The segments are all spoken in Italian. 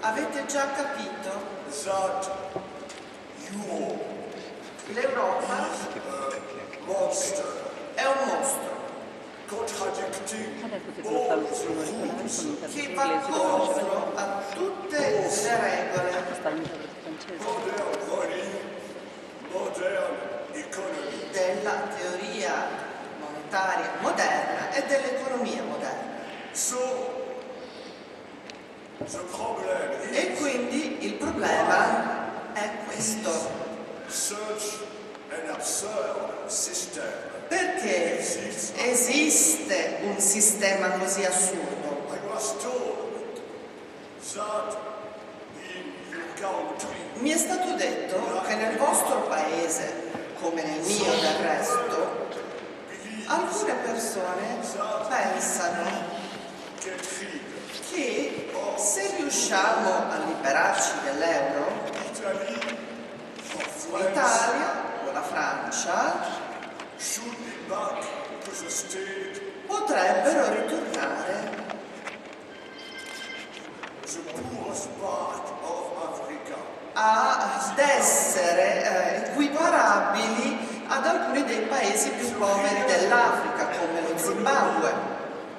Avete già capito? that you L'Europa monster è un mostro contradicting Adesso si può stare solo regolare con l'interprete che va inglese dove non c'è contro a tutte le regole sta l'interprete francese. modern money, modern economy. della teoria monetaria moderna e dell'economia moderna. So the problem E is quindi il problema è questo. such an absurd system. Perché esiste un sistema così assurdo? I was told that in your country Mi è stato detto che nel vostro paese, come nel mio del resto, alcune persone pensano get rid che se riusciamo a liberarci dell'euro, Italy or France l'Italia o la Francia should be back to the state potrebbero ritornare the poorest part of Africa. ad essere equiparabili ad alcuni dei paesi più poveri dell'Africa, come lo Zimbabwe.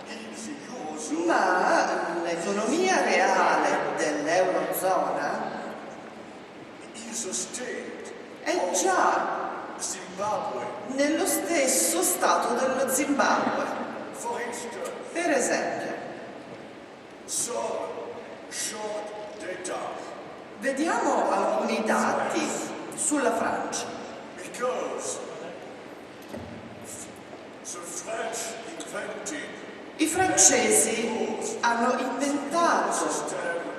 In the Eurozone, Ma l'economia reale dell'Eurozona in the state è già Zimbabwe, nello stesso stato dello Zimbabwe. for instance, Per esempio, some short data vediamo alcuni dati sulla Francia. because the French invented I francesi hanno inventato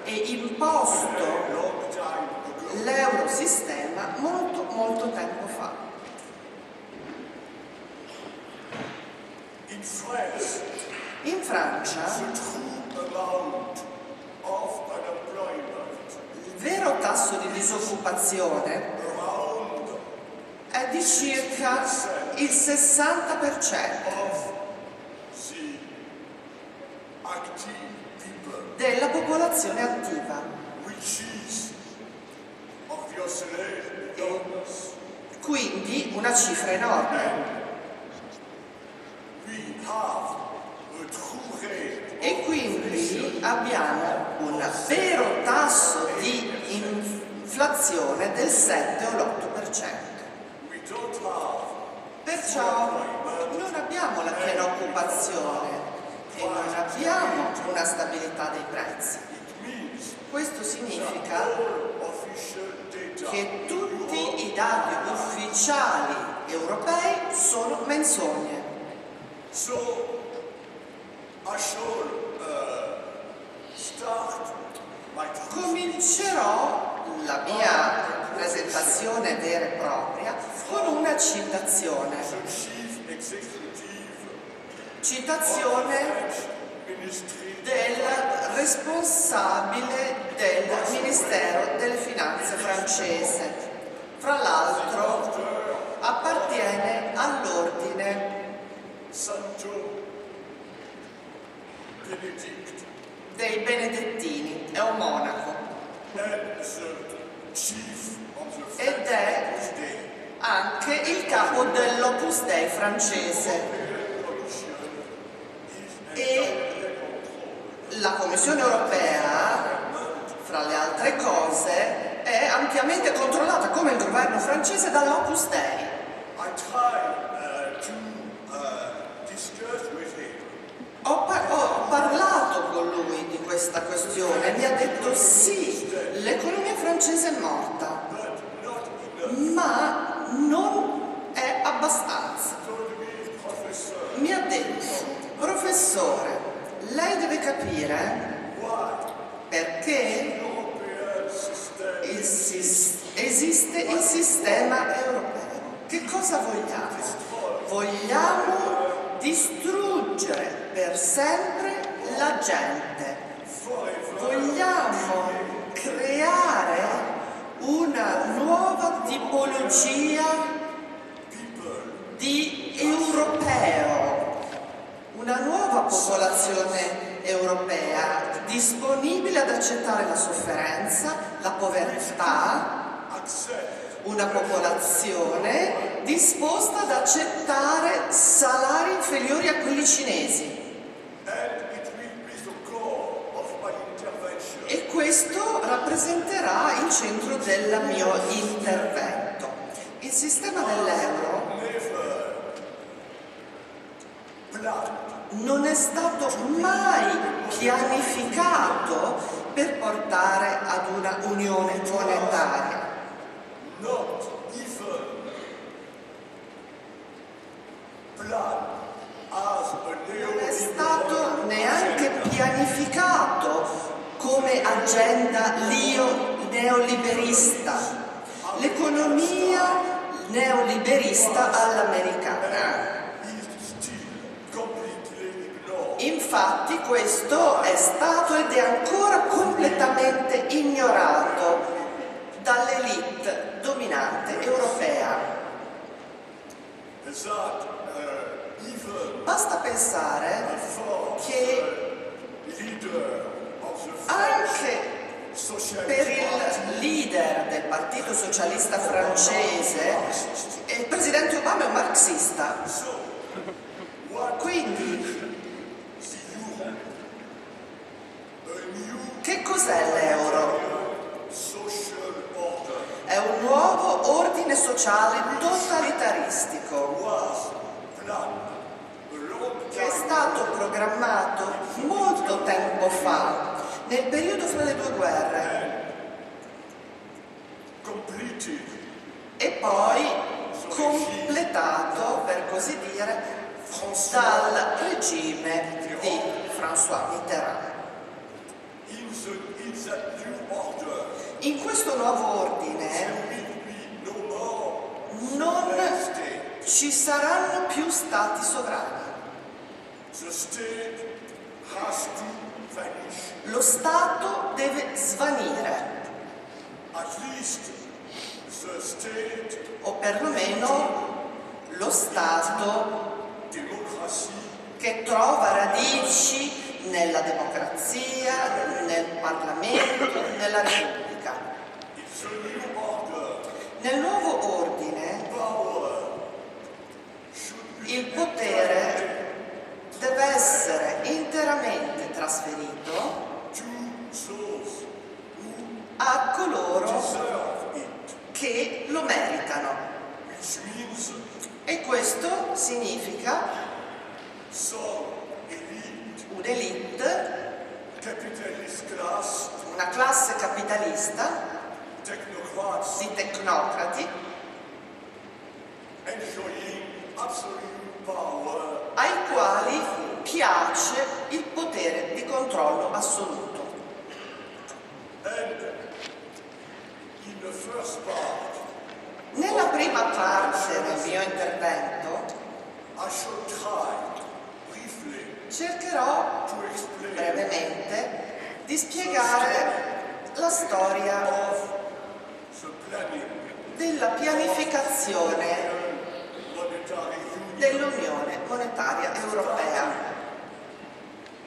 e imposto long time ago. l'eurosistema molto molto tempo fa. In France, In Francia the true amount of unemployment il vero tasso di disoccupazione around è di circa il 60% of the active people, della popolazione attiva, which is obviously enormous. quindi una cifra enorme. We have a true rate E quindi abbiamo un vero tasso di inflazione del 7 o l'8%. we don't have Perciò non abbiamo la piena occupazione e non abbiamo una stabilità dei prezzi. it means Questo significa all official data che tutti i dati ufficiali europei sono menzogne. so I shall start my Comincerò la mia presentazione vera e propria con una citazione. the chief executive Citazione French ministry del responsabile del Ministero delle Finanze francese. Fra l'altro appartiene all'ordine Santo Benedict dei Benedettini, è un monaco and the chief of the ed è French Day anche il capo dell'Opus Dei francese. Commission is E la Commissione europea, fra le altre cose, è ampiamente controllata come il governo francese dall'Opus Dei. I tried to discuss with him Ho parlato con lui di questa questione, mi ha detto sì, l'economia francese è morta, but not enough. ma non è abbastanza. Told me, professor, Mi ha detto, professore, lei deve capire why perché European system esiste il sistema europeo. Che cosa vogliamo? Vogliamo distruggere per sempre la gente. Vogliamo creare una nuova tipologia di europeo, una nuova popolazione europea disponibile ad accettare la sofferenza, la povertà, accept una popolazione disposta ad accettare salari inferiori a quelli cinesi. and it will be the core of my intervention. E questo rappresenterà il centro del mio intervento. Il sistema dell'euro Never planned non è stato mai pianificato per portare ad una unione monetaria. not even planned as a Non è stato neanche pianificato come agenda neoliberista, l'economia neoliberista all'americana. is still completely ignored. Infatti questo è stato ed è ancora completamente ignorato dall'elite dominante europea. That even Basta pensare for che leader of the anche Socialist per Party il leader del Partito Socialista francese, il presidente Obama è un marxista. So, what Quindi, is you? A new che cos'è l'euro? social order È un nuovo ordine sociale totalitaristico was planned a long che è time stato programmato molto tempo fa, nel periodo fra le due guerre, completed e poi completato, per così dire, dal regime di François Mitterrand. in that new order. In questo nuovo ordine There will be no more non state. ci saranno più stati sovrani. The state has to vanish. Lo Stato deve svanire, At least the state o perlomeno lo Stato democracy che trova radici nella democrazia, nel Parlamento, nella Repubblica. is a new order. Nel nuovo ordine Power should be il potere deve essere interamente trasferito to those who a coloro deserve it, che lo meritano. which means E questo significa some elite un'elite, capitalist class, una classe capitalista technocrats di tecnocrati enjoying absolute power ai quali piace il potere di controllo assoluto. and in the first part Nella prima parte del mio intervento I shall try briefly cercherò to explain brevemente di spiegare la storia the planning della pianificazione monetary union dell'Unione Monetaria Europea,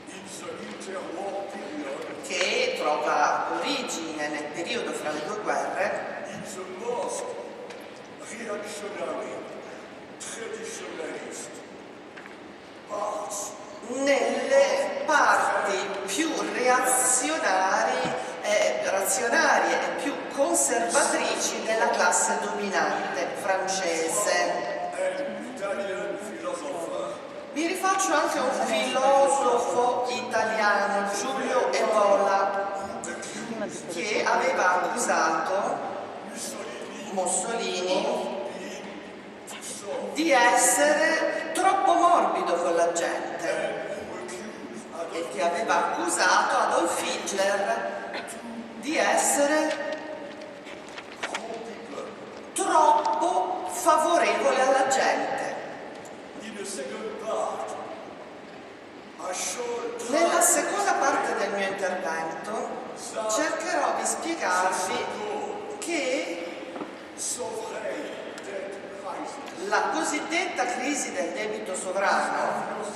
in the interwar period che trova origine nel periodo fra le due guerre in the most reactionary traditionalist parts nelle parti più razionarie e più conservatrici della classe dominante francese. and Italian philosopher Mi rifaccio anche a un filosofo italiano, Giulio Evola, prima di fare che aveva accusato Mussolini di essere troppo morbido con la gente e che aveva accusato Adolf Hitler di essere troppo favorevole alla gente. in the second part I shall Nella seconda parte del mio intervento cercherò di spiegarvi che sovereign debt crisis la cosiddetta crisi del debito sovrano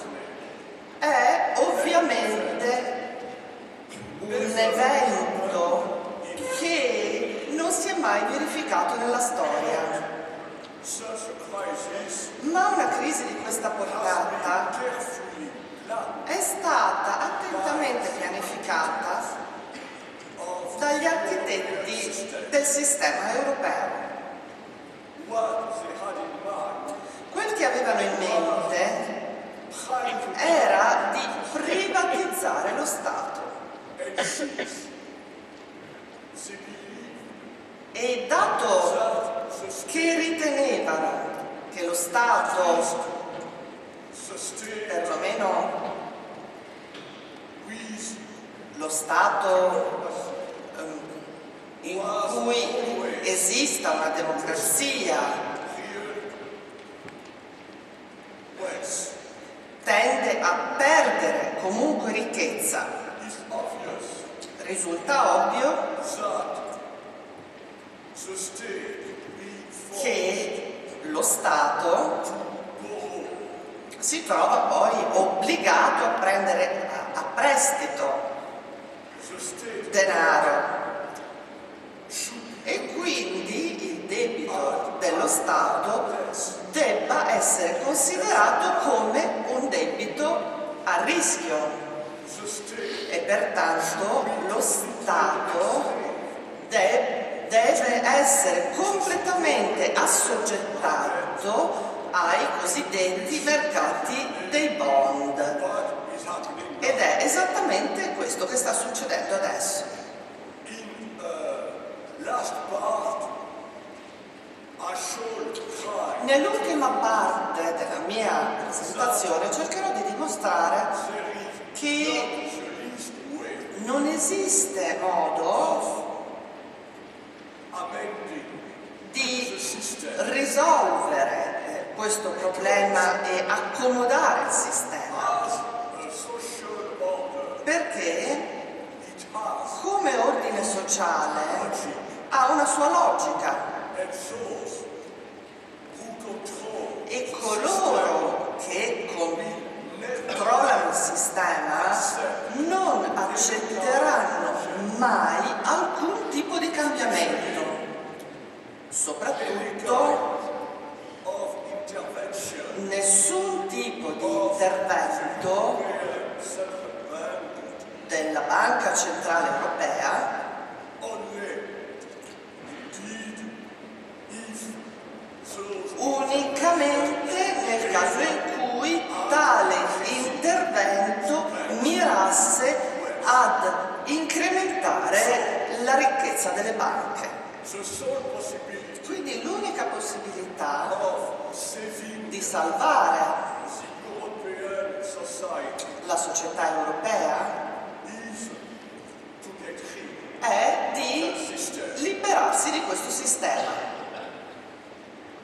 è ovviamente un evento mai verificato nella storia. Such a crisis Ma una crisi di questa portata carefully planned è stata attentamente pianificata dagli architetti del sistema europeo. what they had in mind Quel che avevano in mente trying to era di privatizzare lo Stato. and since they believe E dato that the che ritenevano che lo Stato, sustain perlomeno with lo Stato in cui esista una democrazia, real wealth, tende a perdere comunque ricchezza. it's obvious Risulta ovvio that the state will fall che lo Stato borrow si trova poi obbligato a prendere a prestito the state denaro should e quindi il debito dello Stato debba essere considerato come un debito a rischio the state e pertanto lo Stato deve essere completamente assoggettato ai cosiddetti mercati dei bond. what is happening Ed è esattamente questo che sta succedendo adesso. in last part I shall try Nell'ultima parte della mia presentazione cercherò di dimostrare there is che the least way non esiste modo amending the di system risolvere questo problema e accomodare il sistema, as a social order. perché It has come ordine sociale logic ha una sua logica and those who control e coloro che controllano il sistema non accetteranno mai alcun tipo di cambiamento, soprattutto of intervention nessun tipo di intervento where central bank della Banca Centrale Europea only indeed if those unicamente nel caso in cui tale intervento mirasse ad incrementare la ricchezza delle banche. the sole possibility Quindi l'unica possibilità of saving di salvare the European society la società europea is to get rid è of the di system. liberarsi di questo sistema.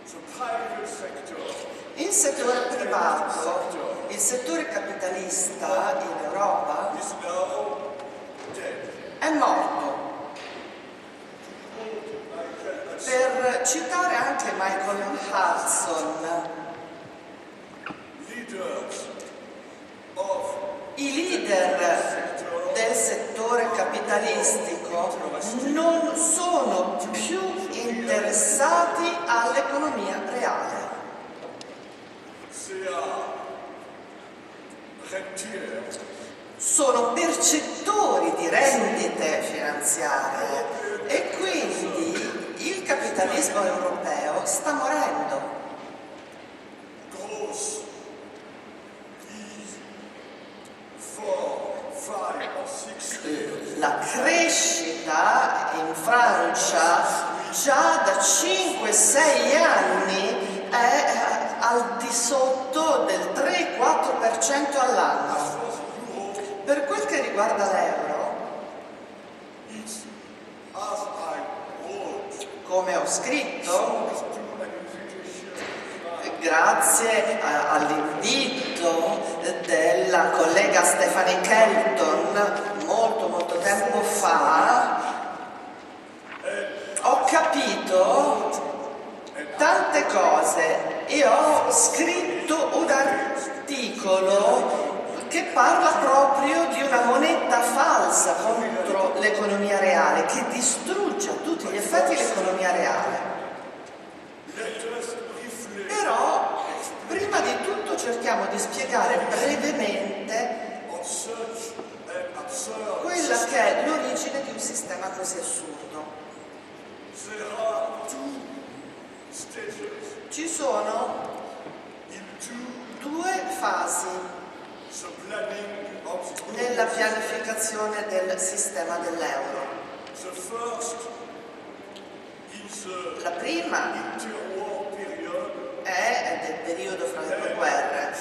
The private sector Il settore privato, il settore capitalista in Europa is now dead. è morto. Per citare anche Michael Hudson, Leaders of i leader del settore capitalistico non sono più interessati all'economia reale. they are rentiers Sono percettori di rendite finanziarie e quindi il capitalismo europeo sta morendo. growth is 4, 5 or 6 years. La crescita in Francia già da 5-6 anni è al di sotto del 3-4% all'anno. Per quel che riguarda l'euro, It's as I wrote come ho scritto, to an invitation grazie all'invito della collega Stephanie Kelton molto tempo fa, ho capito tante cose e ho scritto un articolo che parla proprio di una moneta falsa contro l'economia reale, che distrugge distrugge a tutti gli effetti l'economia reale. Let us briefly Però, prima di tutto cerchiamo di spiegare brevemente on such an absurd quella che è l'origine di un sistema così assurdo. There are two stages Ci sono into due fasi the planning of the nella pianificazione del sistema dell'euro. The first in the La prima interwar period è del periodo fra le due guerre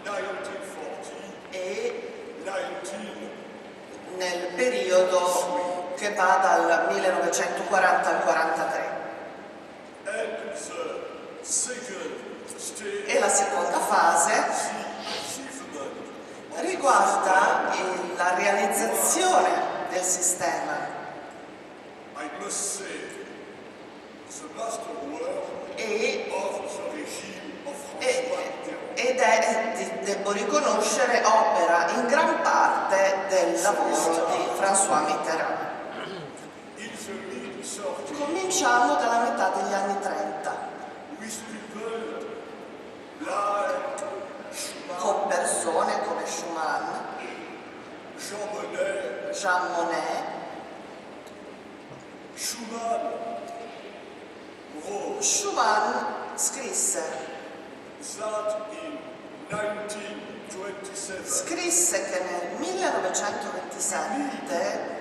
during 1940, e 19 nel periodo che va dal 1940 al 43. and the second stage E la seconda fase the achievement riguarda la realizzazione del sistema I must say the masterwork e, of the regime of e- François Mitterrand. ed è, devo riconoscere, opera in gran parte del lavoro di François Mitterrand. In the mid-30s, Cominciamo dalla metà degli anni 30, with people like Schumann, con persone come Schumann, Jean Monnet, Jean Monnet. Schumann wrote Schumann scrisse that in 1927 Scrisse che nel 1927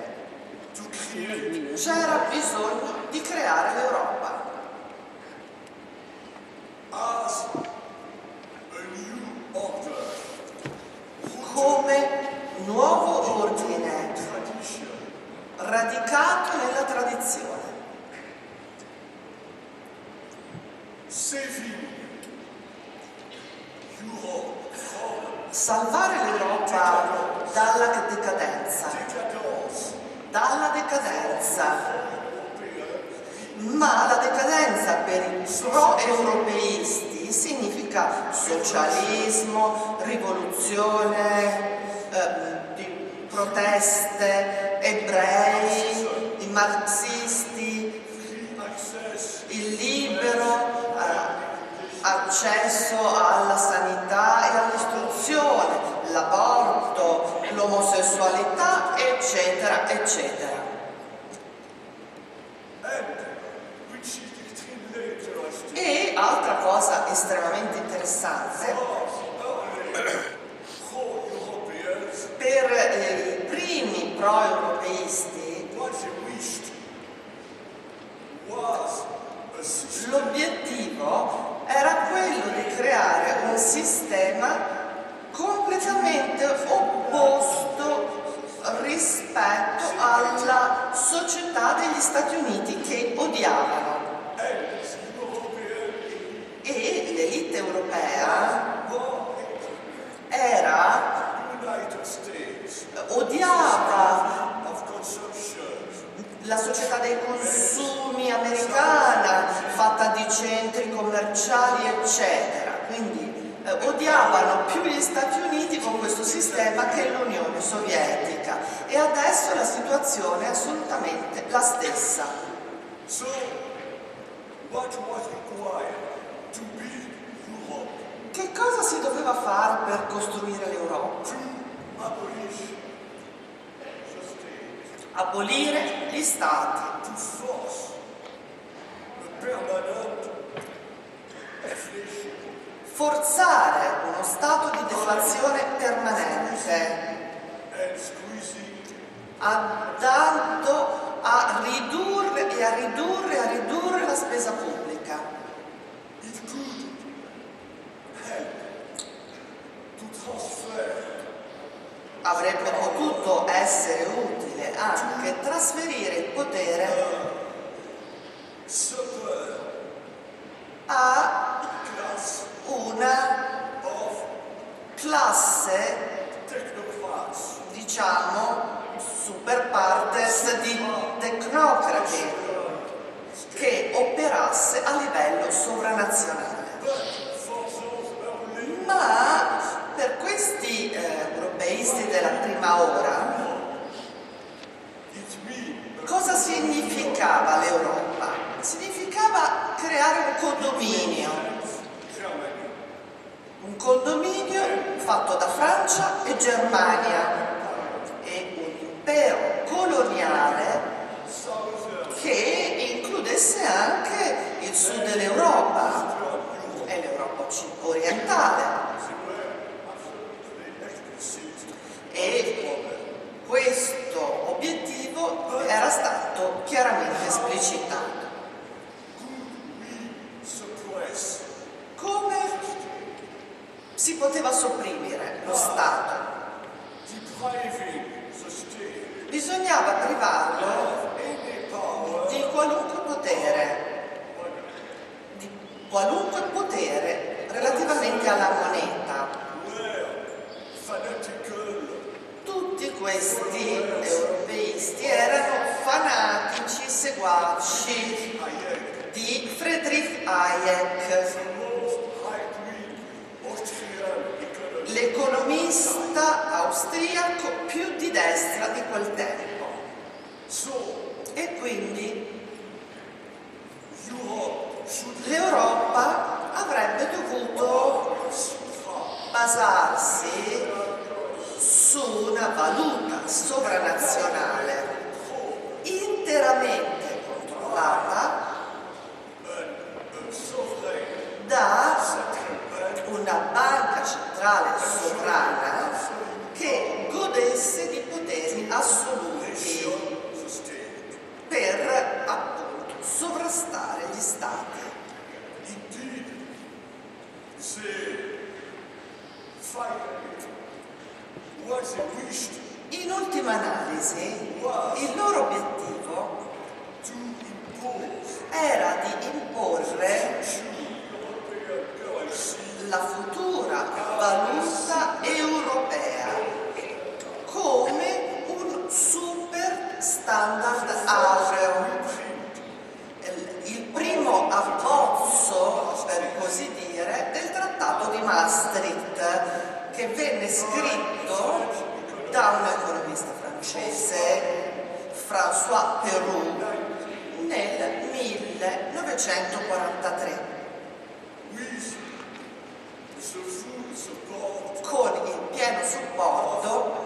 to create c'era bisogno di creare l'Europa as a new order, come nuovo ordine tradition, radicato nella tradizione, saving Europe from salvare l'Europa dalla decadenza, ma la decadenza per i pro-europeisti significa socialismo, rivoluzione, proteste, ebrei, i marxisti, il libero accesso alla sanità e all'istruzione, l'aborto, l'omosessualità, eccetera, eccetera. and which is extremely interesting. E altra cosa estremamente interessante, Pro-Europeans, per i primi pro-europeisti what they wished was a system l'obiettivo era quello di creare un sistema completamente opposto rispetto alla società degli Stati Uniti che odiavano, and the European e l'elite europea era United States odiava of consumption, la società dei consumi americana fatta di centri commerciali eccetera, quindi odiavano più gli Stati Uniti con questo sistema che l'Unione Sovietica, e adesso la situazione è assolutamente la stessa. so what was required to build Europe? Che cosa si doveva fare per costruire l'Europa? To abolish the state, Abolire gli stati, to force a permanent inflation, forzare uno stato di deflazione permanente, and squeezing adatto a ridurre e a ridurre la spesa pubblica. it could help to transfer Avrebbe potuto essere utile anche trasferire il potere super a class una of classe, technocrats diciamo, super partes di tecnocrati che operasse a livello sovranazionale. but for those early Ma per questi europeisti della prima ora it means significava l'Europa? Significava creare un condominio fatto da Francia e Germania e un impero coloniale che includesse anche il sud dell'Europa e l'Europa orientale. E questo obiettivo era stato chiaramente esplicitato. Come si poteva sopprimere lo Stato? Bisognava privarlo di qualunque potere relativamente alla moneta. Tutti questi europeisti erano fanatici seguaci di Friedrich Hayek, l'economista austriaco più di destra di quel tempo. E quindi l'Europa avrebbe dovuto basarsi su una valuta sovranazionale interamente controllata da una banca centrale sovrana che godesse di poteri assoluti per appunto sovrastare gli stati. In ultima analisi, il loro obiettivo era di imporre la futura valuta europea come un super standard aureo. Il primo abbozzo, per così dire, del trattato di Maastricht, che venne scritto da un economista francese, François Perroux, nel 1943. Con il pieno supporto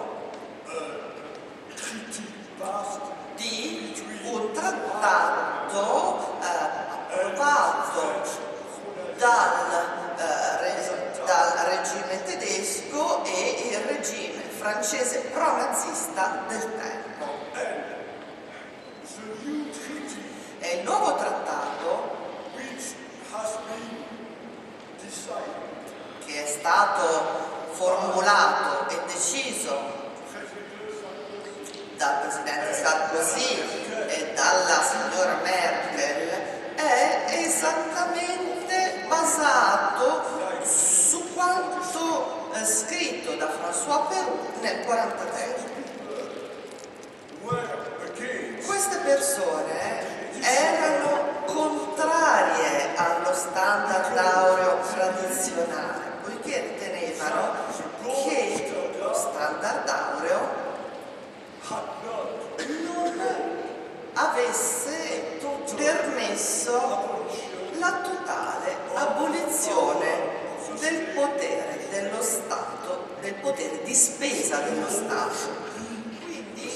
di un trattato approvato dal regime tedesco e il regime francese pro-nazista del tempo. E il nuovo trattato, che è stato formulato e deciso dal presidente Sarkozy e dalla signora Merkel, è esattamente basato su quanto scritto da François Perroux nel 1943. Queste persone erano contrarie allo standard aureo tradizionale, poiché ritenevano che lo standard aureo non avesse permesso la totale abolizione del potere dello Stato, del potere di spesa dello Stato. Quindi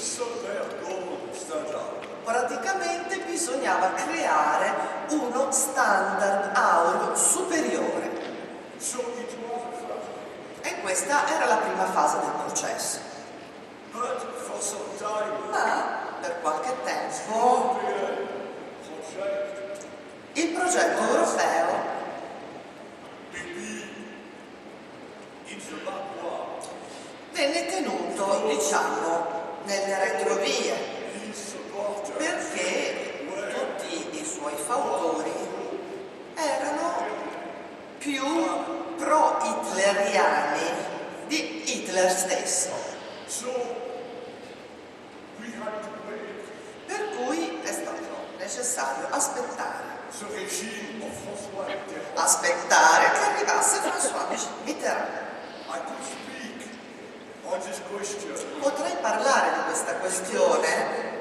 praticamente bisognava creare uno standard aureo superiore. E questa era la prima fase del processo. Ma per qualche tempo il progetto europeo venne tenuto, diciamo, nelle retrovie, perché tutti i suoi fautori erano più pro-hitleriani di Hitler stesso. Per cui è stato necessario aspettare che arrivasse François Mitterrand. Potrei parlare di questa questione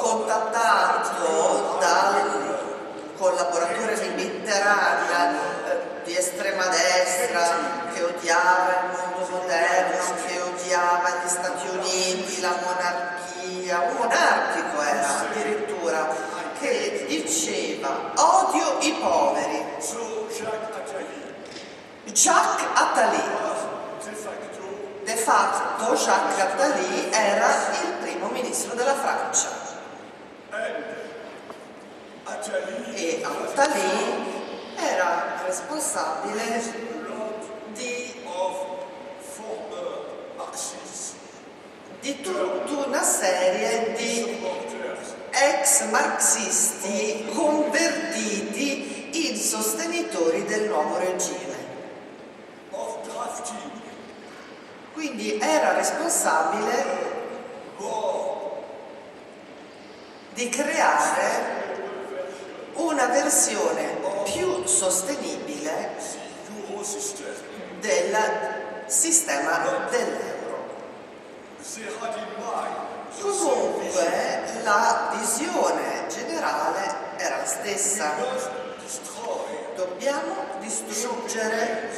contattato dal collaboratore di Mitterrand di estrema destra che odiava il mondo moderno, che odiava gli Stati Uniti, la monarchia, un monarchico era addirittura, che diceva odio i poveri. So Jacques Attali Jacques Attali, was de facto de facto Jacques Attali era il primo ministro della Francia and Attali e Attali era responsabile di of former Marxists, tutta una serie di supporters ex marxisti convertiti in sostenitori del nuovo regime. of drafting Quindi era responsabile more di creare una versione più sostenibile the Euro system. del sistema dell'euro. They had in mind the same Comunque vision. la visione generale era la stessa. We must destroy Dobbiamo distruggere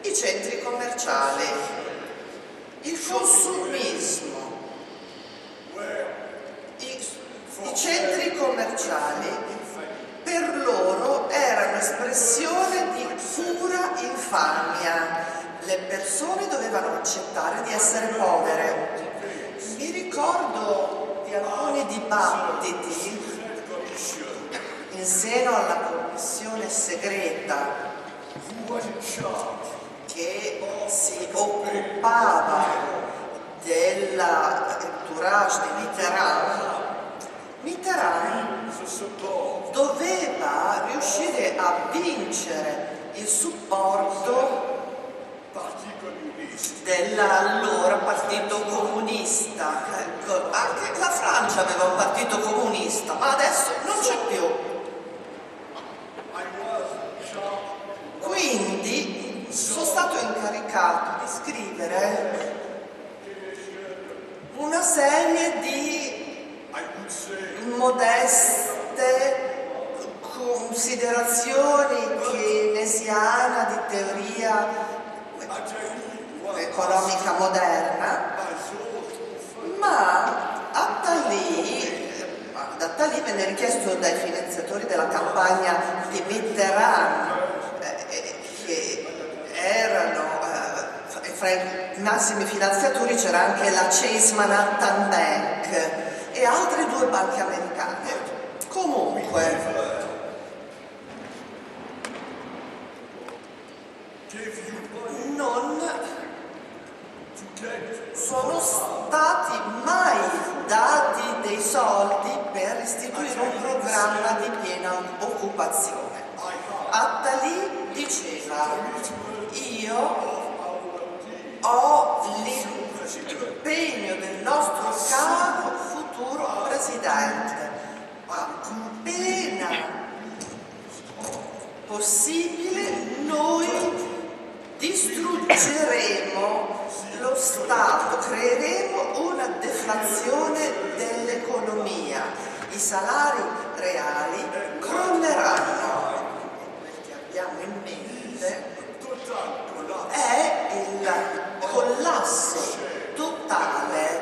i centri commerciali, il consumismo. where I centri commerciali per loro erano espressione di pura infamia. Le persone dovevano accettare di essere povere. Mi ricordo di alcuni dibattiti Secret Commission in seno alla commissione segreta who was in charge che si occupava dell'entourage di Mitterrand. Mitterrand the support doveva riuscire a vincere il supporto Parti Communiste. dell'allora partito comunista. Ecco, anche la Francia aveva un partito comunista, ma adesso non c'è più. I was charged Quindi sono stato incaricato di scrivere una serie di I would say modeste considerazioni keynesiana di teoria Attali was economica moderna, by those ma ad Attali venne richiesto dai finanziatori della campagna di Mitterrand, che erano fra i massimi finanziatori c'era anche la Chase Manhattan Bank e altre due banche americane. Comunque, gave you money non to get sono stati mai dati dei soldi per istituire un programma di piena occupazione. I had Attali diceva: io ho l'impegno del nostro caro futuro presidente, appena possibile noi distruggeremo lo Stato, creeremo una deflazione dell'economia, i salari reali crolleranno. Quel che abbiamo in mente total collapse è il collasso totale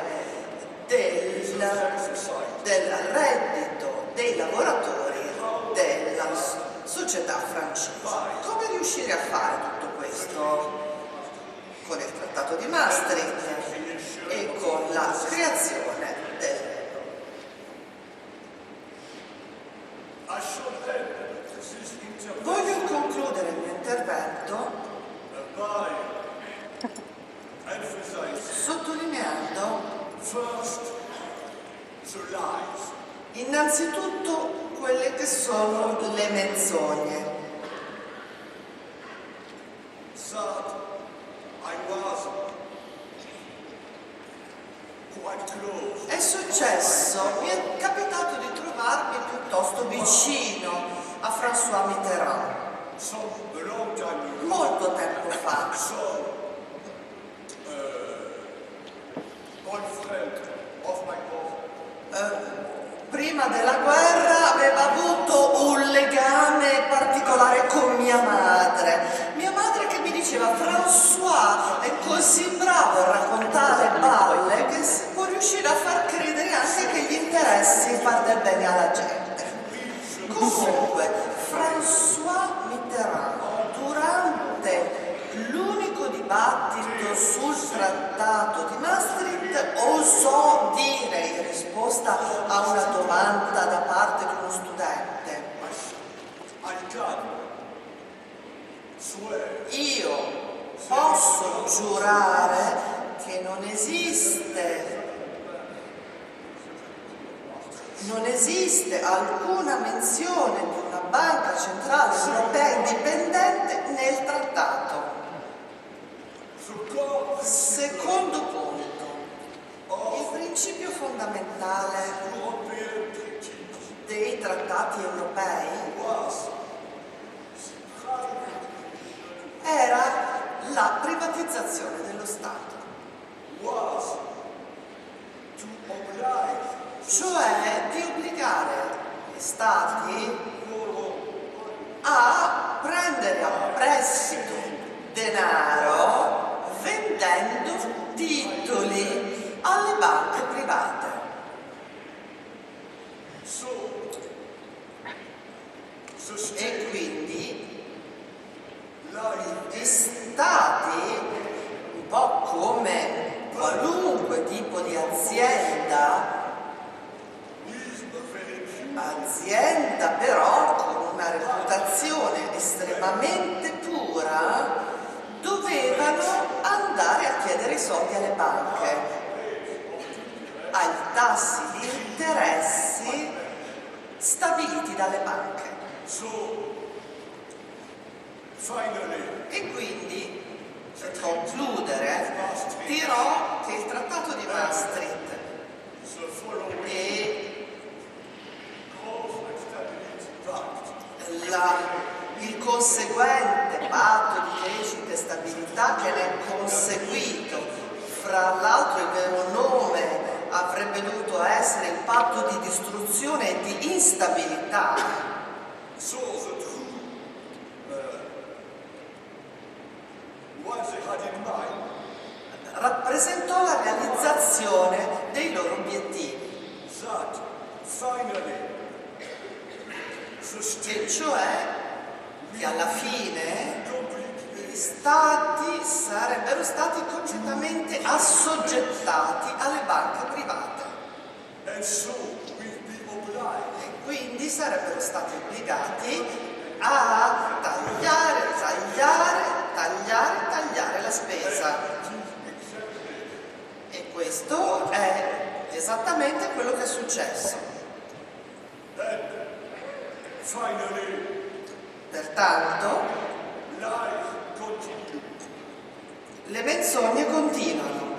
del reddito dei lavoratori della società francese. Come riuscire a fare tutto questo? Con il trattato di Maastricht e con la creazione dell'euro. I should end this interview Voglio concludere il mio intervento by emphasizing sottolineando first the lies. innanzitutto quelle che sono le menzogne. Third, I was quite close. È successo, mi è capitato di trovarmi piuttosto vicino a François Mitterrand, A long time ago, molto tempo fa. some boyfriend of my mother prima della guerra aveva avuto un legame particolare con mia madre. Mia madre che mi diceva: François è così bravo a raccontare balle che può riuscire a far credere anche che gli interessi far del bene alla gente. Comunque, François Mitterrand, durante l'unico dibattito sul trattato di Maastricht, osò dire in risposta a una domanda da parte di uno studente: I can swear io posso giurare che non esiste alcuna menzione di una banca centrale europea indipendente nel trattato. Secondo punto, il principio fondamentale dei trattati europei era la privatizzazione dello Stato, cioè di obbligare gli Stati a prendere a prestito denaro vendendo titoli alle banche private. E quindi gli Stati, un po' come qualunque tipo di azienda però con una reputazione estremamente pura, dovevano andare a chiedere i soldi alle banche ai tassi di interessi stabiliti dalle banche. E quindi, per concludere, dirò che il trattato di Maastricht e il conseguente patto di crescita e stabilità che ne è conseguito, fra l'altro il vero nome avrebbe dovuto essere il patto di distruzione e di instabilità, rappresentò la realizzazione dei loro obiettivi, e cioè che alla fine gli stati sarebbero stati completamente assoggettati alle banche private e quindi sarebbero stati obbligati a tagliare la spesa. E questo è esattamente quello che è successo. Pertanto, le menzogne continuano.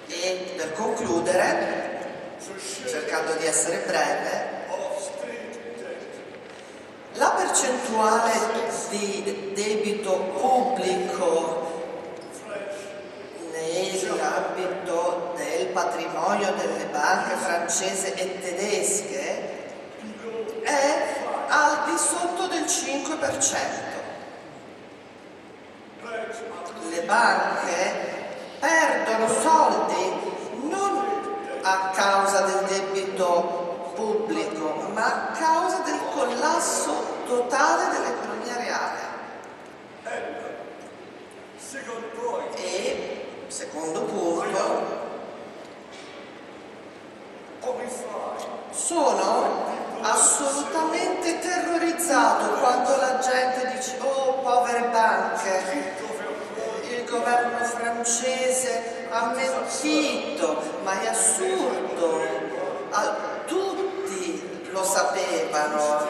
E per concludere, cercando di essere breve, la percentuale di debito pubblico nell'ambito del patrimonio delle banche francesi e tedesche è al di sotto del 5%. Le banche perdono soldi non a causa del debito pubblico, ma a causa del collasso totale dell'economia reale. E, secondo punto, sono assolutamente terrorizzato quando la gente dice: oh, povere banche, il governo francese ha mentito, ma è assurdo. Tutti lo sapevano,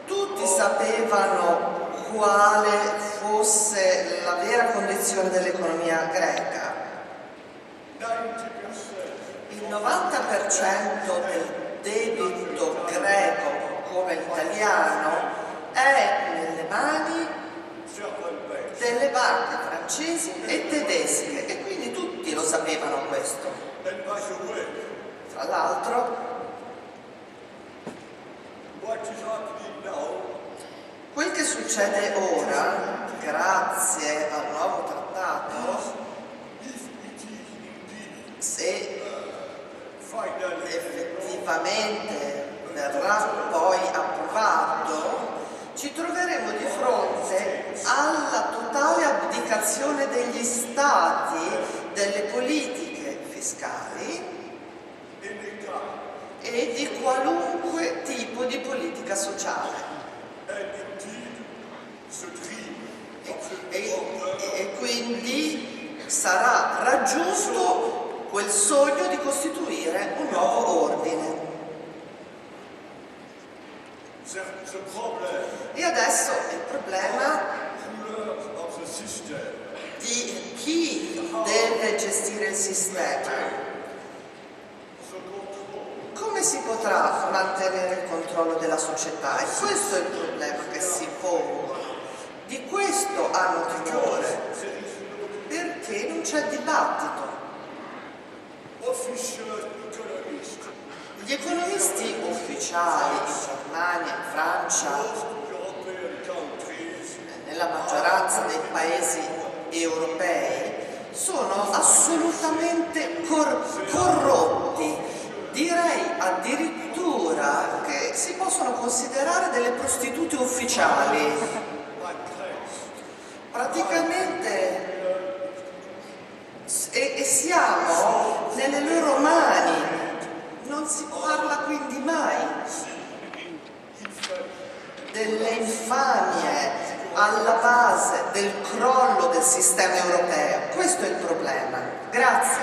tutti sapevano quale fosse la vera condizione dell'economia greca. Il 90% del debito greco, come l'italiano, è nelle mani delle banche francesi e tedesche, e quindi tutti lo sapevano questo. Tra l'altro, what is happening now quel che succede ora, grazie al nuovo trattato, if it is indeed se finally effettivamente verrà poi approvato, ci troveremo di fronte alla totale abdicazione degli Stati delle politiche fiscali any kind e di qualunque tipo di politica sociale. and indeed the dream of the E quindi sarà raggiunto quel sogno di costituire un nuovo ordine. the problem E adesso il problema rulers of the system di chi deve gestire il sistema. the control Come si potrà mantenere il controllo della società? E questo è il problema che si pongono. Di questo hanno timore, perché non c'è dibattito. official economists Gli economisti ufficiali in Germania, in Francia, most European countries nella maggioranza dei paesi europei, sono assolutamente corrotti. Direi addirittura che si possono considerare delle prostitute ufficiali. Praticamente e siamo nelle loro mani. Non si parla quindi mai delle infamie alla base del crollo del sistema europeo. Questo è il problema. Grazie.